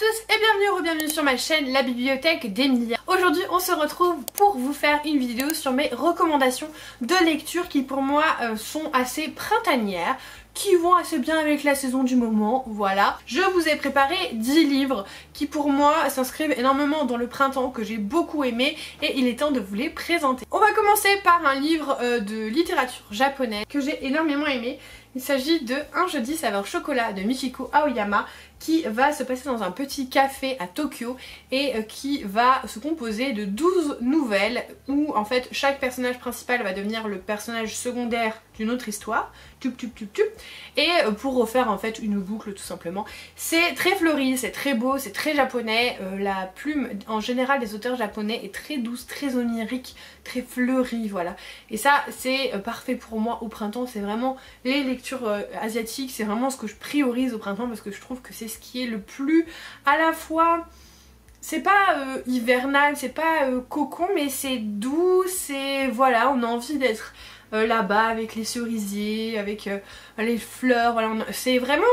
tous et bienvenue sur ma chaîne La Bibliothèque d'Emilia. Aujourd'hui on se retrouve pour vous faire une vidéo sur mes recommandations de lecture qui pour moi sont assez printanières, qui vont assez bien avec la saison du moment, voilà. Je vous ai préparé 10 livres qui pour moi s'inscrivent énormément dans le printemps, que j'ai beaucoup aimé et il est temps de vous les présenter. On va commencer par un livre de littérature japonaise que j'ai énormément aimé. Il s'agit de Un jeudi saveur chocolat de Michiko Aoyama qui va se passer dans un petit café à Tokyo et qui va se composer de 12 nouvelles où en fait chaque personnage principal va devenir le personnage secondaire d'une autre histoire, et pour refaire en fait une boucle tout simplement. C'est très fleuri, c'est très beau, c'est très japonais, la plume en général des auteurs japonais est très douce, très onirique, très fleurie, voilà. Et ça c'est parfait pour moi au printemps, c'est vraiment les lectures asiatiques, c'est vraiment ce que je priorise au printemps parce que je trouve que c'est ce qui est le plus à la fois... C'est pas hivernal, c'est pas cocon, mais c'est doux, c'est... Voilà, on a envie d'être là-bas avec les cerisiers, avec les fleurs, voilà, c'est vraiment...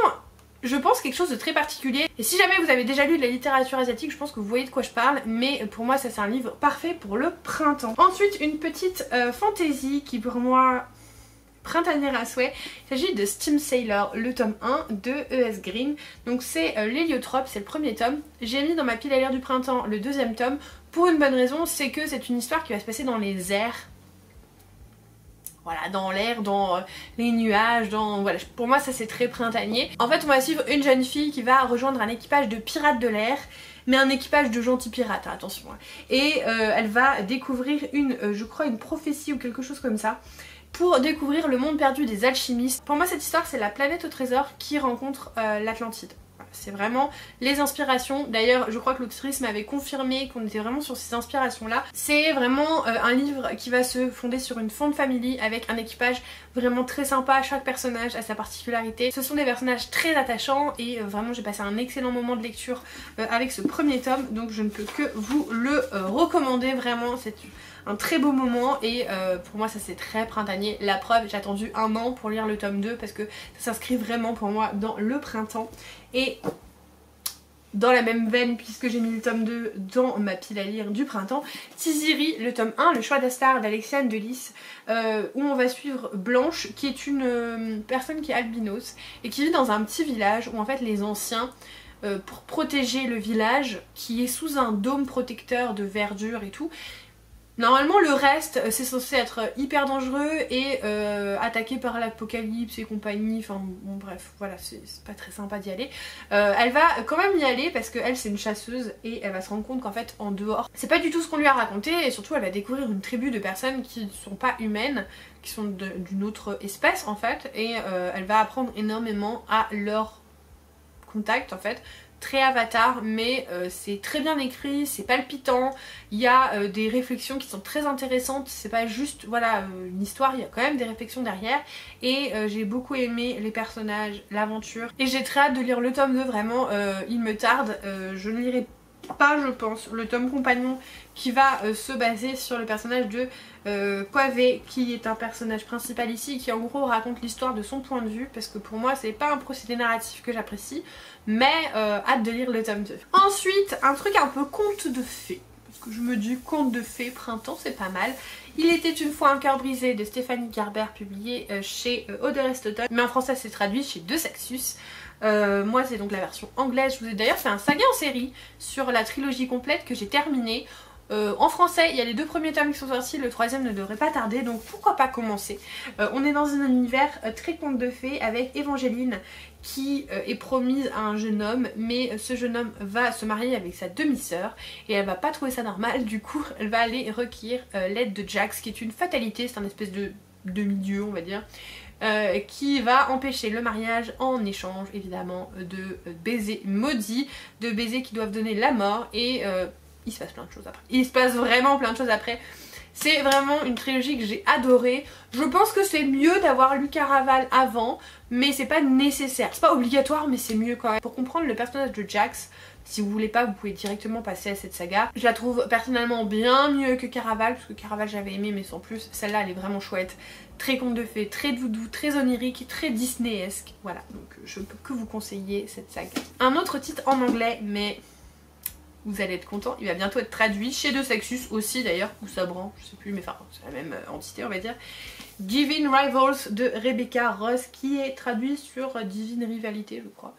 Je pense quelque chose de très particulier. Et si jamais vous avez déjà lu de la littérature asiatique, je pense que vous voyez de quoi je parle, mais pour moi ça c'est un livre parfait pour le printemps. Ensuite une petite fantaisie qui pour moi... printanière à souhait. Il s'agit de Steam Sailor, le tome 1 de E.S. Green. Donc c'est l'héliotrope, c'est le premier tome. J'ai mis dans ma pile à lire du printemps le deuxième tome pour une bonne raison, c'est que c'est une histoire qui va se passer dans les airs. Voilà, dans l'air, dans les nuages, dans... Voilà, pour moi ça c'est très printanier. En fait on va suivre une jeune fille qui va rejoindre un équipage de pirates de l'air, mais un équipage de gentils pirates, hein, attention. Et elle va découvrir je crois une prophétie ou quelque chose comme ça, pour découvrir le monde perdu des alchimistes. Pour moi cette histoire c'est la planète au trésor qui rencontre l'Atlantide. Voilà, c'est vraiment les inspirations. D'ailleurs je crois que l'autrice m'avait confirmé qu'on était vraiment sur ces inspirations là. C'est vraiment un livre qui va se fonder sur une fond de famille avec un équipage vraiment très sympa. Chaque personnage a sa particularité. Ce sont des personnages très attachants et vraiment j'ai passé un excellent moment de lecture avec ce premier tome, donc je ne peux que vous le recommander. Vraiment c'est un très beau moment et pour moi ça c'est très printanier. La preuve, j'ai attendu 1 an pour lire le tome 2 parce que ça s'inscrit vraiment pour moi dans le printemps. Et dans la même veine, puisque j'ai mis le tome 2 dans ma pile à lire du printemps, Tiziri, le tome 1, le choix d'Astar d'Alexiane de Lys, où on va suivre Blanche qui est une personne qui est albinos et qui vit dans un petit village où en fait les anciens, pour protéger le village qui est sous un dôme protecteur de verdure et tout, normalement le reste c'est censé être hyper dangereux et attaqué par l'apocalypse et compagnie, enfin bon bref voilà, c'est pas très sympa d'y aller. Elle va quand même y aller parce qu'elle c'est une chasseuse et elle va se rendre compte qu'en fait en dehors c'est pas du tout ce qu'on lui a raconté, et surtout elle va découvrir une tribu de personnes qui ne sont pas humaines, qui sont d'une autre espèce en fait, et elle va apprendre énormément à leur contact en fait. Très Avatar, mais c'est très bien écrit, c'est palpitant, il y a des réflexions qui sont très intéressantes, c'est pas juste voilà une histoire, il y a quand même des réflexions derrière, et j'ai beaucoup aimé les personnages, l'aventure, et j'ai très hâte de lire le tome 2, vraiment il me tarde. Je ne lirai pas je pense le tome compagnon qui va se baser sur le personnage de Kwave, qui est un personnage principal ici, qui en gros raconte l'histoire de son point de vue, parce que pour moi c'est pas un procédé narratif que j'apprécie, mais hâte de lire le tome 2. Ensuite un truc un peu conte de fées, parce que je me dis conte de fées printemps c'est pas mal. Il était une fois un cœur brisé de Stéphanie Garber, publié chez Odorest Automne, mais en français c'est traduit chez De Saxus. Moi c'est donc la version anglaise. Je vous ai d'ailleurs fait un saga en série sur la trilogie complète que j'ai terminée. En français il y a les 2 premiers tomes qui sont sortis, le 3e ne devrait pas tarder, donc pourquoi pas commencer. On est dans un univers très conte de fées avec Évangeline qui est promise à un jeune homme, mais ce jeune homme va se marier avec sa demi-sœur et elle va pas trouver ça normal, du coup elle va aller requérir l'aide de Jax, qui est une fatalité, c'est un espèce de demi-dieu on va dire, qui va empêcher le mariage en échange évidemment de baisers maudits, de baisers qui doivent donner la mort, et il se passe plein de choses après. Il se passe vraiment plein de choses après. C'est vraiment une trilogie que j'ai adorée. Je pense que c'est mieux d'avoir lu Caraval avant, mais c'est pas nécessaire. C'est pas obligatoire, mais c'est mieux quand même. Pour comprendre le personnage de Jax, si vous voulez pas, vous pouvez directement passer à cette saga. Je la trouve personnellement bien mieux que Caraval, parce que Caraval j'avais aimé mais sans plus. Celle-là elle est vraiment chouette. Très conte de fées, très doudou, très onirique, très Disney-esque. Voilà, donc je ne peux que vous conseiller cette saga. Un autre titre en anglais, mais vous allez être content, il va bientôt être traduit chez De Sexus aussi d'ailleurs, ou Sabran, je sais plus, mais enfin c'est la même entité on va dire. Divine Rivals de Rebecca Ross, qui est traduit sur Divine Rivalité je crois.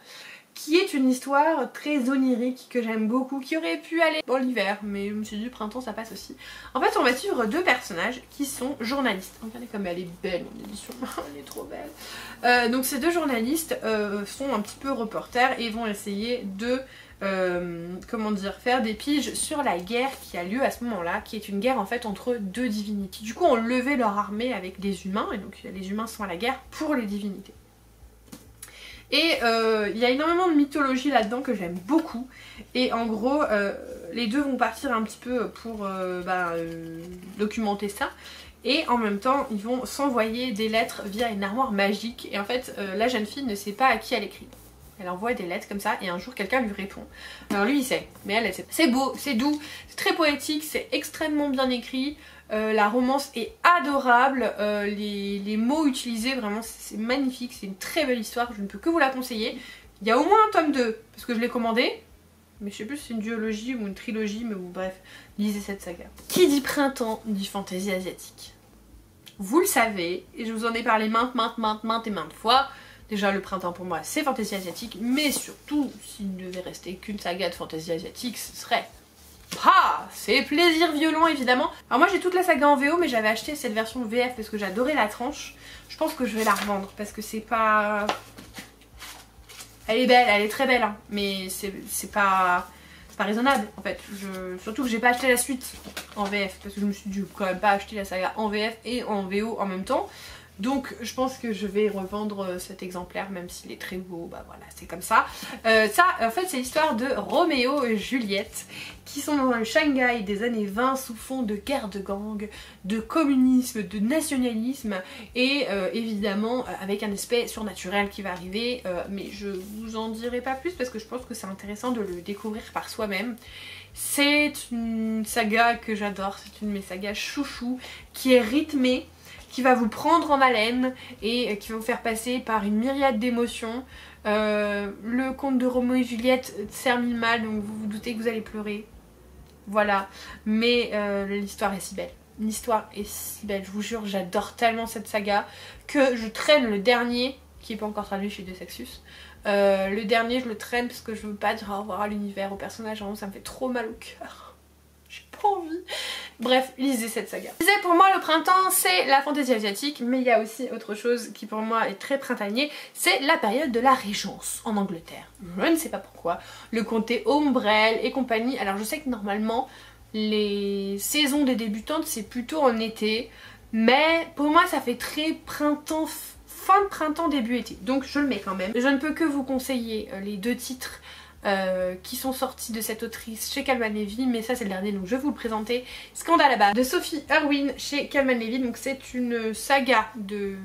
Qui est une histoire très onirique que j'aime beaucoup, qui aurait pu aller dans l'hiver, mais je me suis dit printemps ça passe aussi. En fait on va suivre deux personnages qui sont journalistes. Regardez comme elle est belle en édition, elle est trop belle. Donc ces deux journalistes sont un petit peu reporters et vont essayer de comment dire, faire des piges sur la guerre qui a lieu à ce moment-là, qui est une guerre en fait entre deux divinités. Du coup on levait leur armée avec des humains, et donc les humains sont à la guerre pour les divinités. Et il y a énormément de mythologie là-dedans que j'aime beaucoup. Et en gros, les deux vont partir un petit peu pour documenter ça. Et en même temps, ils vont s'envoyer des lettres via une armoire magique. Et en fait, la jeune fille ne sait pas à qui elle écrit. Elle envoie des lettres comme ça et un jour quelqu'un lui répond. Alors lui il sait, mais elle sait pas. C'est beau, c'est doux, c'est très poétique, c'est extrêmement bien écrit. La romance est adorable, les mots utilisés vraiment c'est magnifique, c'est une très belle histoire, je ne peux que vous la conseiller. Il y a au moins un tome 2 parce que je l'ai commandé, mais je sais plus si c'est une duologie ou une trilogie, mais bon, bref, lisez cette saga. Qui dit printemps dit fantaisie asiatique. Vous le savez, et je vous en ai parlé maintes fois. Déjà le printemps pour moi c'est fantaisie asiatique, mais surtout s'il ne devait rester qu'une saga de fantaisie asiatique, ce serait c'est Plaisir Violent évidemment. Alors moi j'ai toute la saga en VO, mais j'avais acheté cette version VF parce que j'adorais la tranche. Je pense que je vais la revendre parce que c'est pas... Elle est belle, elle est très belle hein, mais c'est pas raisonnable en fait. Surtout que j'ai pas acheté la suite en VF parce que je me suis dit quand même pas acheter la saga en VF et en VO en même temps. Donc je pense que je vais revendre cet exemplaire, même s'il est très beau, bah voilà, c'est comme ça. Ça, en fait, c'est l'histoire de Roméo et Juliette, qui sont dans le Shanghai des années 20 sous fond de guerre de gang, de communisme, de nationalisme, et évidemment avec un aspect surnaturel qui va arriver, mais je vous en dirai pas plus parce que je pense que c'est intéressant de le découvrir par soi-même. C'est une saga que j'adore, c'est une de mes sagas chouchou, qui est rythmée, qui va vous prendre en haleine et qui va vous faire passer par une myriade d'émotions. Le conte de Roméo et Juliette termine mal, donc vous vous doutez que vous allez pleurer. Voilà, mais l'histoire est si belle. L'histoire est si belle, je vous jure, j'adore tellement cette saga que je traîne le dernier, qui n'est pas encore traduit chez De Sexus. Le dernier, je le traîne parce que je veux pas dire au revoir à l'univers, au personnage, ça me fait trop mal au cœur. J'ai pas envie. Bref, lisez cette saga. Je disais, pour moi le printemps c'est la fantaisie asiatique, mais il y a aussi autre chose qui pour moi est très printanier, c'est la période de la Régence en Angleterre. Je ne sais pas pourquoi. Le comté Ombrelle et compagnie. Alors je sais que normalement les saisons des débutantes c'est plutôt en été, mais pour moi ça fait très printemps, fin de printemps, début été. Donc je le mets quand même. Je ne peux que vous conseiller les deux titres qui sont sortis de cette autrice chez Calman Levy, mais ça c'est le dernier donc je vais vous le présenter. Scandale à bas de Sophie Irwin chez Calman Levy, donc c'est une saga de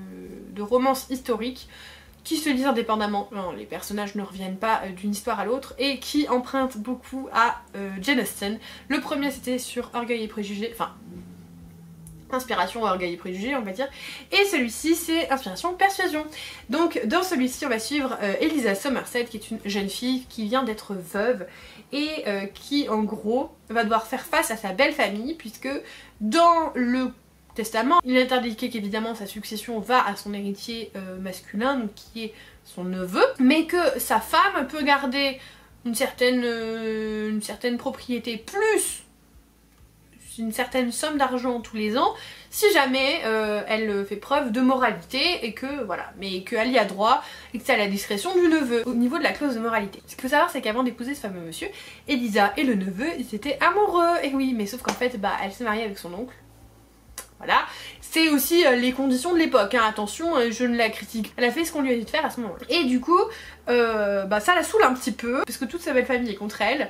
romance historique qui se lisent indépendamment, non, les personnages ne reviennent pas d'une histoire à l'autre, et qui empruntent beaucoup à Jane Austen. Le premier c'était sur Orgueil et Préjugés, enfin inspiration Orgueil et Préjugés on va dire, et celui-ci c'est inspiration Persuasion. Donc dans celui-ci on va suivre Eliza Somerset, qui est une jeune fille qui vient d'être veuve et qui en gros va devoir faire face à sa belle famille, puisque dans le testament il est indiqué qu'évidemment sa succession va à son héritier masculin, donc qui est son neveu, mais que sa femme peut garder une certaine propriété plus une certaine somme d'argent tous les ans si jamais elle fait preuve de moralité, et que voilà, mais qu'elle y a droit et que c'est à la discrétion du neveu au niveau de la clause de moralité. Ce qu'il faut savoir c'est qu'avant d'épouser ce fameux monsieur, Eliza et le neveu ils étaient amoureux, et oui, mais sauf qu'en fait bah elle s'est mariée avec son oncle Voilà, c'est aussi les conditions de l'époque, hein. Attention, je ne la critique. Elle a fait ce qu'on lui a dit de faire à ce moment-là. Et du coup, bah ça la saoule un petit peu, parce que toute sa belle famille est contre elle.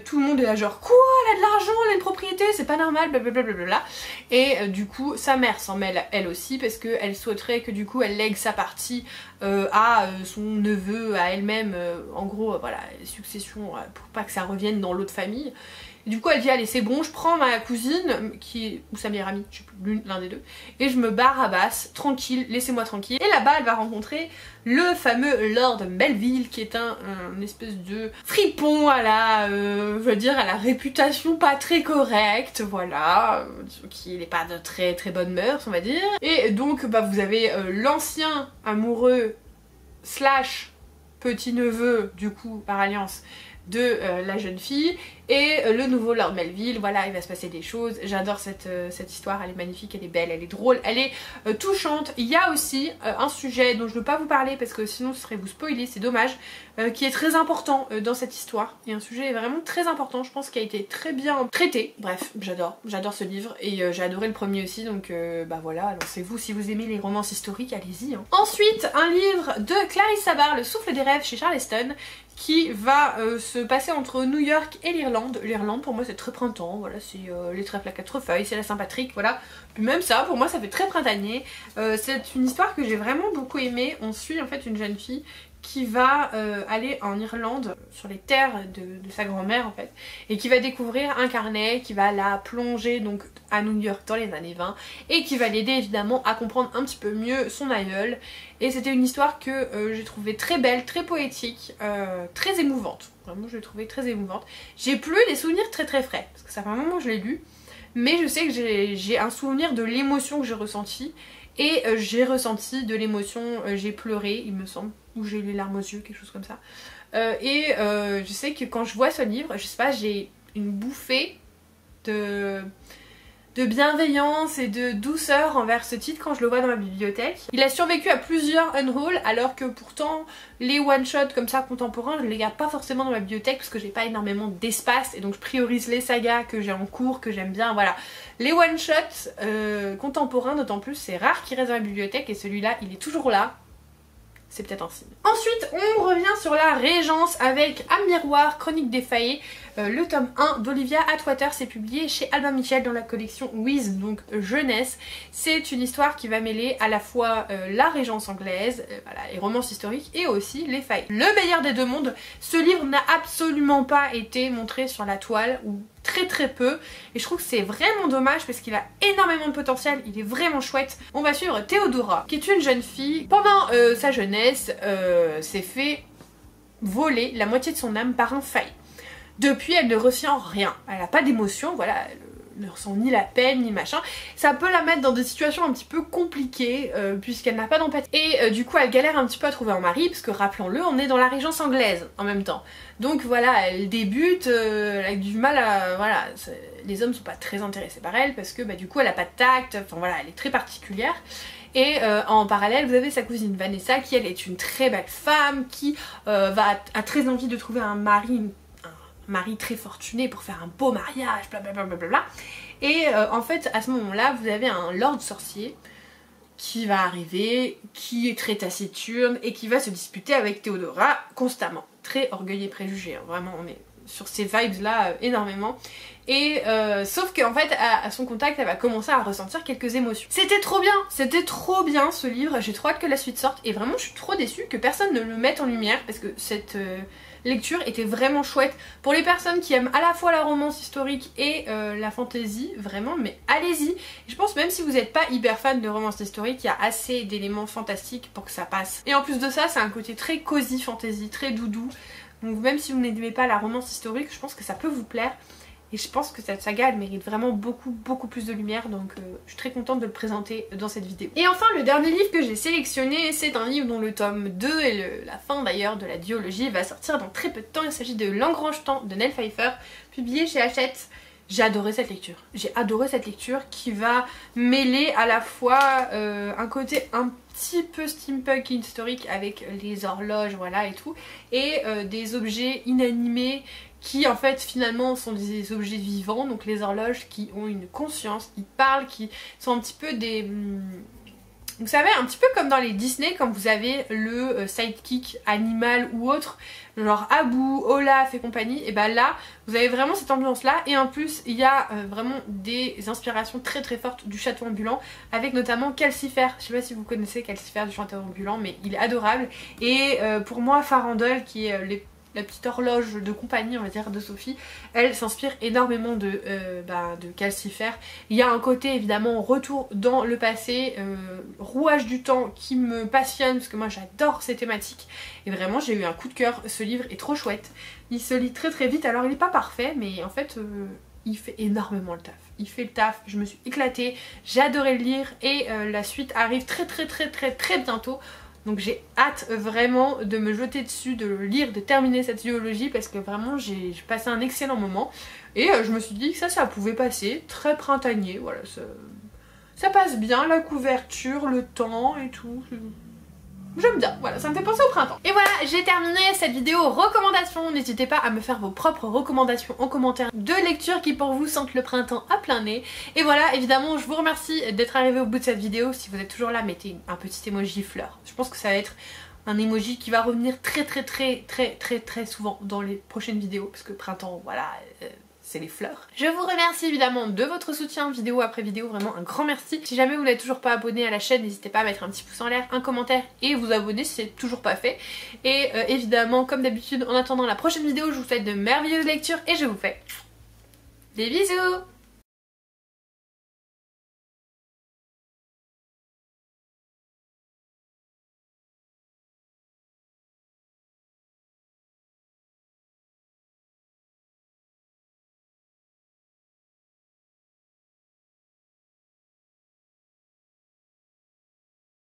Tout le monde est là genre, quoi, elle a de l'argent, elle a une propriété, c'est pas normal, blablabla. Et du coup, sa mère s'en mêle elle aussi, parce qu'elle souhaiterait que du coup, elle lègue sa partie à son neveu, à elle-même, en gros, voilà, succession, pour pas que ça revienne dans l'autre famille. Et du coup elle dit allez c'est bon, je prends ma cousine ou sa meilleure amie, je sais plus, l'un des deux, et je me barre à Bath, tranquille, laissez-moi tranquille. Et là-bas elle va rencontrer le fameux Lord Melville qui est un espèce de fripon à la, je veux dire à la réputation pas très correcte, voilà, qui n'est pas de très très bonne mœurs on va dire. Et donc bah vous avez l'ancien amoureux slash petit neveu du coup par alliance de la jeune fille et le nouveau Lord Melville. Voilà, il va se passer des choses. J'adore cette histoire, elle est magnifique, elle est belle, elle est drôle, elle est touchante. Il y a aussi un sujet dont je ne veux pas vous parler parce que sinon ce serait vous spoiler, c'est dommage, qui est très important dans cette histoire. Et un sujet vraiment très important, je pense, qui a été très bien traité. Bref, j'adore ce livre et j'ai adoré le premier aussi, donc bah voilà, lancez-vous si vous aimez les romances historiques, allez-y. Hein. Ensuite, un livre de Clarissa Barr, Le souffle des rêves chez Charleston, qui va se passer entre New York et l'Irlande. L'Irlande pour moi c'est très printemps, voilà, c'est les trèfles à quatre feuilles, c'est la Saint-Patrick, voilà. Puis même ça, pour moi ça fait très printanier. C'est une histoire que j'ai vraiment beaucoup aimée. On suit en fait une jeune fille qui va aller en Irlande, sur les terres de sa grand-mère en fait, et qui va découvrir un carnet qui va la plonger donc à New York dans les années 20 et qui va l'aider évidemment à comprendre un petit peu mieux son aïeul. Et c'était une histoire que j'ai trouvée très belle, très poétique, très émouvante. Vraiment je l'ai trouvée très émouvante. J'ai plus des souvenirs très très frais, parce que ça fait un moment que je l'ai lu, mais je sais que j'ai un souvenir de l'émotion que j'ai ressentie. Et j'ai ressenti de l'émotion, j'ai pleuré il me semble, ou j'ai eu les larmes aux yeux, quelque chose comme ça. Je sais que quand je vois ce livre, je sais pas, j'ai une bouffée de bienveillance et de douceur envers ce titre quand je le vois dans ma bibliothèque. Il a survécu à plusieurs unhauls alors que pourtant les one-shots comme ça contemporains je les garde pas forcément dans ma bibliothèque parce que j'ai pas énormément d'espace et donc je priorise les sagas que j'ai en cours, que j'aime bien, voilà. Les one-shots contemporains d'autant plus c'est rare qu'ils restent dans ma bibliothèque et celui-là il est toujours là. C'est peut-être un signe. Ensuite, on revient sur la Régence avec Un miroir, Chronique défaillée. Le tome 1 d'Olivia Atwater, c'est publié chez Albin Michel dans la collection Wiz, donc jeunesse. C'est une histoire qui va mêler à la fois la Régence anglaise, voilà, les romances historiques et aussi les failles. Le meilleur des deux mondes, ce livre n'a absolument pas été montré sur la toile ou très très peu et je trouve que c'est vraiment dommage parce qu'il a énormément de potentiel, il est vraiment chouette. On va suivre Théodora qui est une jeune fille. Pendant sa jeunesse s'est fait voler la moitié de son âme par un faille. Depuis elle ne ressent rien, elle n'a pas d'émotion, voilà, elle ne ressent ni la peine ni machin. Ça peut la mettre dans des situations un petit peu compliquées puisqu'elle n'a pas d'empathie. Et du coup elle galère un petit peu à trouver un mari parce que rappelons-le on est dans la Régence anglaise en même temps. Donc voilà, elle débute avec du mal à... Voilà, les hommes sont pas très intéressés par elle parce que bah, du coup elle a pas de tact, enfin voilà, elle est très particulière. Et en parallèle vous avez sa cousine Vanessa qui elle est une très belle femme qui a très envie de trouver un mari très fortuné pour faire un beau mariage, blablabla. Et en fait à ce moment-là vous avez un lord sorcier qui va arriver, qui est très taciturne et qui va se disputer avec Théodora constamment. Très orgueil et préjugé, hein. Vraiment on est sur ces vibes là énormément. Et sauf qu'en fait à son contact elle va commencer à ressentir quelques émotions. C'était trop bien ce livre, j'ai trop hâte que la suite sorte et vraiment je suis trop déçue que personne ne le mette en lumière parce que cette lecture était vraiment chouette. Pour les personnes qui aiment à la fois la romance historique et la fantasy, vraiment, mais allez-y. Je pense même si vous n'êtes pas hyper fan de romance historique, il y a assez d'éléments fantastiques pour que ça passe. Et en plus de ça, c'est un côté très cosy fantasy, très doudou. Donc même si vous n'aimez pas la romance historique, je pense que ça peut vous plaire. Et je pense que cette saga elle mérite vraiment beaucoup plus de lumière, donc je suis très contente de le présenter dans cette vidéo. Et enfin le dernier livre que j'ai sélectionné, c'est un livre dont le tome 2 et la fin d'ailleurs de la duologie va sortir dans très peu de temps. Il s'agit de L'Engrange-Temps de Nell Pfeiffer, publié chez Hachette. J'ai adoré cette lecture. J'ai adoré cette lecture qui va mêler à la fois un côté un petit peu steampunk historique avec les horloges, voilà et tout, et des objets inanimés qui en fait finalement sont des objets vivants, donc les horloges qui ont une conscience, qui parlent, qui sont un petit peu des... Vous savez, un petit peu comme dans les Disney, quand vous avez le sidekick animal ou autre, genre Abu, Olaf et compagnie, et bah là, vous avez vraiment cette ambiance-là. Et en plus, il y a vraiment des inspirations très très fortes du château ambulant, avec notamment Calcifer. Je sais pas si vous connaissez Calcifer du château ambulant, mais il est adorable. Et pour moi, Farandole, qui est la petite horloge de compagnie, on va dire, de Sophie, elle s'inspire énormément de Calcifer. Il y a un côté évidemment retour dans le passé, rouage du temps qui me passionne parce que moi j'adore ces thématiques et vraiment j'ai eu un coup de cœur. Ce livre est trop chouette, il se lit très très vite, alors il n'est pas parfait mais en fait il fait énormément le taf. Il fait le taf, je me suis éclatée, j'ai adoré le lire et la suite arrive très bientôt. Donc j'ai hâte vraiment de me jeter dessus, de le lire, de terminer cette duologie parce que vraiment j'ai passé un excellent moment. Et je me suis dit que ça pouvait passer, très printanier, voilà, ça passe bien, la couverture, le temps et tout. J'aime bien, voilà, ça me fait penser au printemps. Et voilà, j'ai terminé cette vidéo recommandation. N'hésitez pas à me faire vos propres recommandations en commentaire de lecture qui pour vous sentent le printemps à plein nez. Et voilà, évidemment, je vous remercie d'être arrivé au bout de cette vidéo. Si vous êtes toujours là, mettez un petit emoji fleur. Je pense que ça va être un emoji qui va revenir très souvent dans les prochaines vidéos parce que printemps, voilà... c'est les fleurs. Je vous remercie évidemment de votre soutien vidéo après vidéo, vraiment un grand merci. Si jamais vous n'êtes toujours pas abonné à la chaîne, n'hésitez pas à mettre un petit pouce en l'air, un commentaire et vous abonner si c'est toujours pas fait. Et évidemment, comme d'habitude, en attendant la prochaine vidéo, je vous souhaite de merveilleuses lectures et je vous fais des bisous.